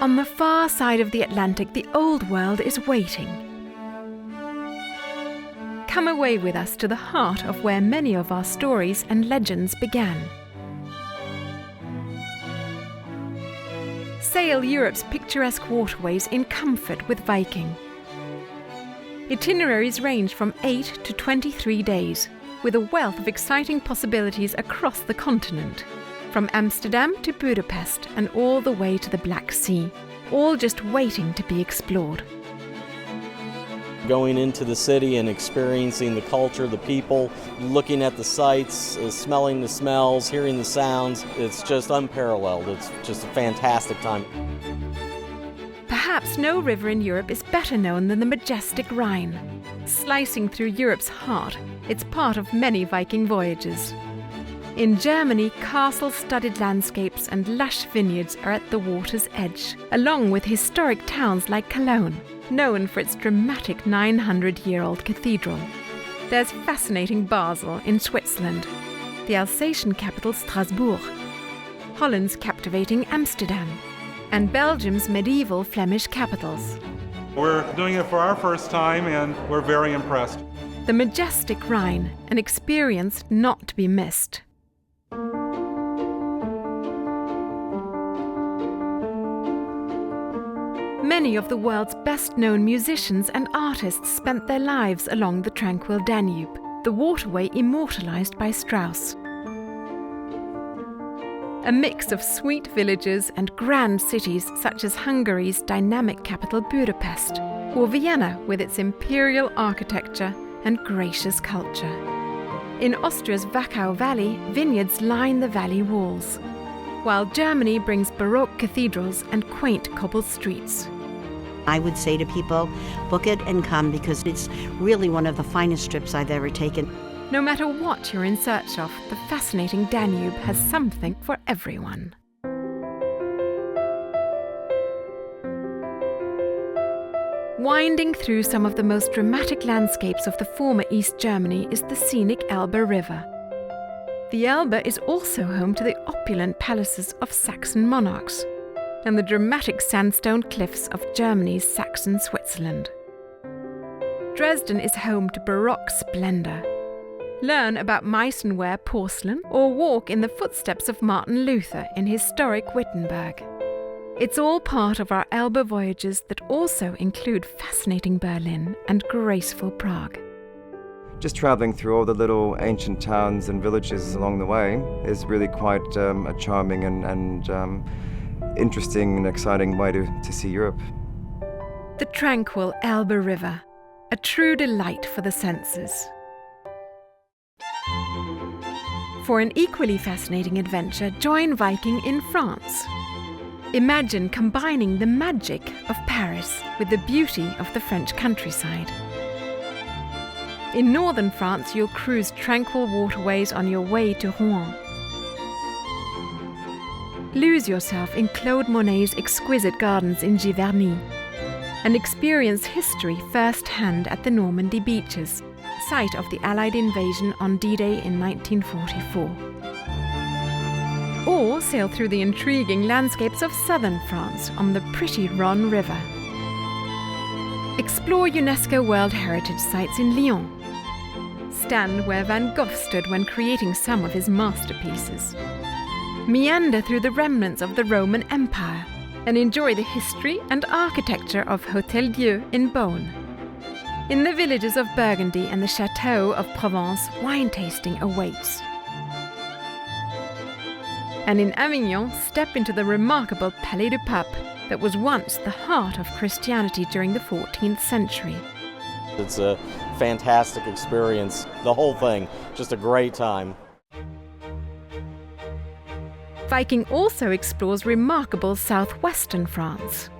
On the far side of the Atlantic, the Old World is waiting. Come away with us to the heart of where many of our stories and legends began. Sail Europe's picturesque waterways in comfort with Viking. Itineraries range from 8 to 23 days, with a wealth of exciting possibilities across the continent. From Amsterdam to Budapest and all the way to the Black Sea, all just waiting to be explored. Going into the city and experiencing the culture, the people, looking at the sights, smelling the smells, hearing the sounds, it's just unparalleled. It's just a fantastic time. Perhaps no river in Europe is better known than the majestic Rhine. Slicing through Europe's heart, it's part of many Viking voyages. In Germany, castle-studded landscapes and lush vineyards are at the water's edge, along with historic towns like Cologne, known for its dramatic 900-year-old cathedral. There's fascinating Basel in Switzerland, the Alsatian capital Strasbourg, Holland's captivating Amsterdam, and Belgium's medieval Flemish capitals. We're doing it for our first time and we're very impressed. The majestic Rhine, an experience not to be missed. Many of the world's best-known musicians and artists spent their lives along the tranquil Danube, the waterway immortalized by Strauss. A mix of sweet villages and grand cities such as Hungary's dynamic capital Budapest, or Vienna with its imperial architecture and gracious culture. In Austria's Wachau Valley, vineyards line the valley walls, while Germany brings Baroque cathedrals and quaint cobbled streets. I would say to people, book it and come because it's really one of the finest trips I've ever taken. No matter what you're in search of, the fascinating Danube has something for everyone. Winding through some of the most dramatic landscapes of the former East Germany is the scenic Elbe River. The Elbe is also home to the opulent palaces of Saxon monarchs and the dramatic sandstone cliffs of Germany's Saxon Switzerland. Dresden is home to Baroque splendor. Learn about Meisenware porcelain or walk in the footsteps of Martin Luther in historic Wittenberg. It's all part of our Elbe voyages that also include fascinating Berlin and graceful Prague. Just traveling through all the little ancient towns and villages along the way is really quite a charming and interesting and exciting way to see Europe. The tranquil Elbe River, a true delight for the senses. For an equally fascinating adventure, join Viking in France. Imagine combining the magic of Paris with the beauty of the French countryside. In northern France, you'll cruise tranquil waterways on your way to Rouen. Lose yourself in Claude Monet's exquisite gardens in Giverny and experience history firsthand at the Normandy beaches, site of the Allied invasion on D-Day in 1944. Or sail through the intriguing landscapes of southern France on the pretty Rhine River. Explore UNESCO World Heritage Sites in Lyon. Stand where Van Gogh stood when creating some of his masterpieces. Meander through the remnants of the Roman Empire and enjoy the history and architecture of Hôtel Dieu in Beaune. In the villages of Burgundy and the Château of Provence, wine tasting awaits. And in Avignon, step into the remarkable Palais du Pape that was once the heart of Christianity during the 14th century. It's a fantastic experience, the whole thing, just a great time. Viking also explores remarkable southwestern France.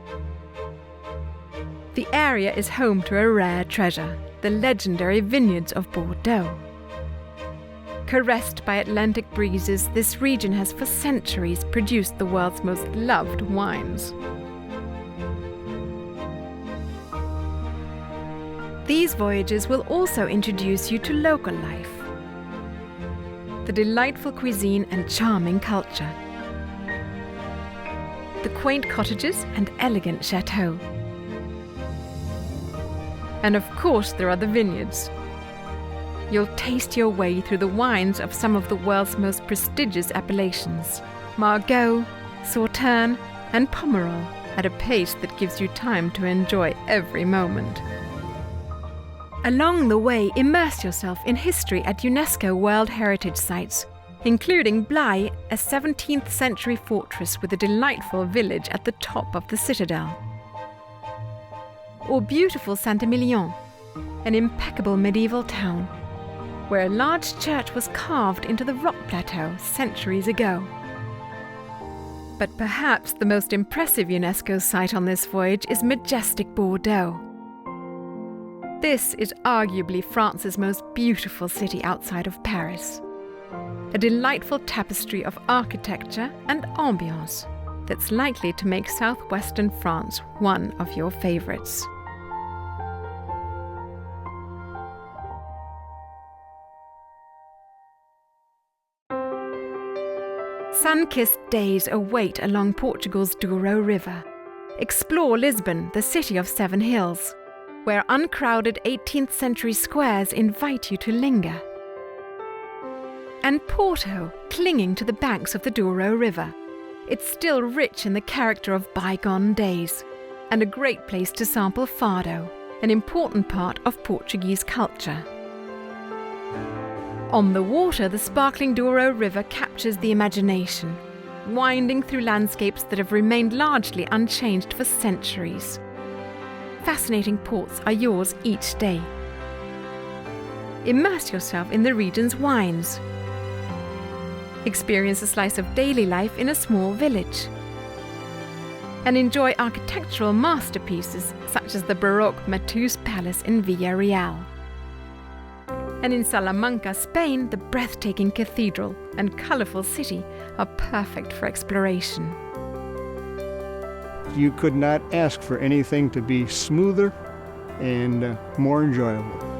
The area is home to a rare treasure, the legendary vineyards of Bordeaux. Caressed by Atlantic breezes, this region has for centuries produced the world's most loved wines. These voyages will also introduce you to local life, the delightful cuisine and charming culture. the quaint cottages and elegant chateaux. And of course there are the vineyards. You'll taste your way through the wines of some of the world's most prestigious appellations, Margaux, Sauterne and Pomerol, at a pace that gives you time to enjoy every moment. Along the way, immerse yourself in history at UNESCO World Heritage Sites, including Blaye, a 17th century fortress with a delightful village at the top of the citadel. Or beautiful Saint-Emilion, an impeccable medieval town, where a large church was carved into the rock plateau centuries ago. But perhaps the most impressive UNESCO site on this voyage is majestic Bordeaux. This is arguably France's most beautiful city outside of Paris. A delightful tapestry of architecture and ambience that's likely to make southwestern France one of your favorites. Sun-kissed days await along Portugal's Douro River. Explore Lisbon, the city of 7 hills, where uncrowded 18th century squares invite you to linger. And Porto, clinging to the banks of the Douro River. It's still rich in the character of bygone days, and a great place to sample fado, an important part of Portuguese culture. On the water, the sparkling Douro River captures the imagination, winding through landscapes that have remained largely unchanged for centuries. Fascinating ports are yours each day. Immerse yourself in the region's wines. Experience a slice of daily life in a small village. And enjoy architectural masterpieces such as the Baroque Matus Palace in Villarreal. And in Salamanca, Spain, the breathtaking cathedral and colourful city are perfect for exploration. You could not ask for anything to be smoother and more enjoyable.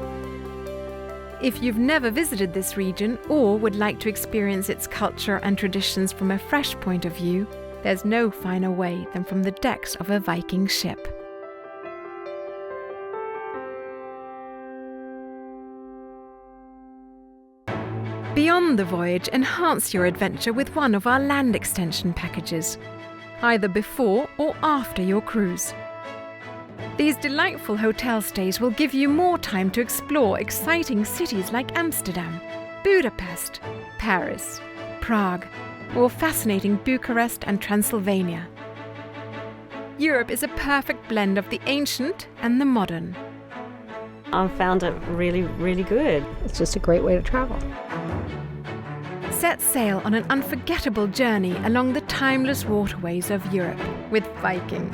If you've never visited this region or would like to experience its culture and traditions from a fresh point of view, there's no finer way than from the decks of a Viking ship. Beyond the voyage, enhance your adventure with one of our land extension packages, either before or after your cruise. These delightful hotel stays will give you more time to explore exciting cities like Amsterdam, Budapest, Paris, Prague, or fascinating Bucharest and Transylvania. Europe is a perfect blend of the ancient and the modern. I found it really, really good. It's just a great way to travel. Set sail on an unforgettable journey along the timeless waterways of Europe with Viking.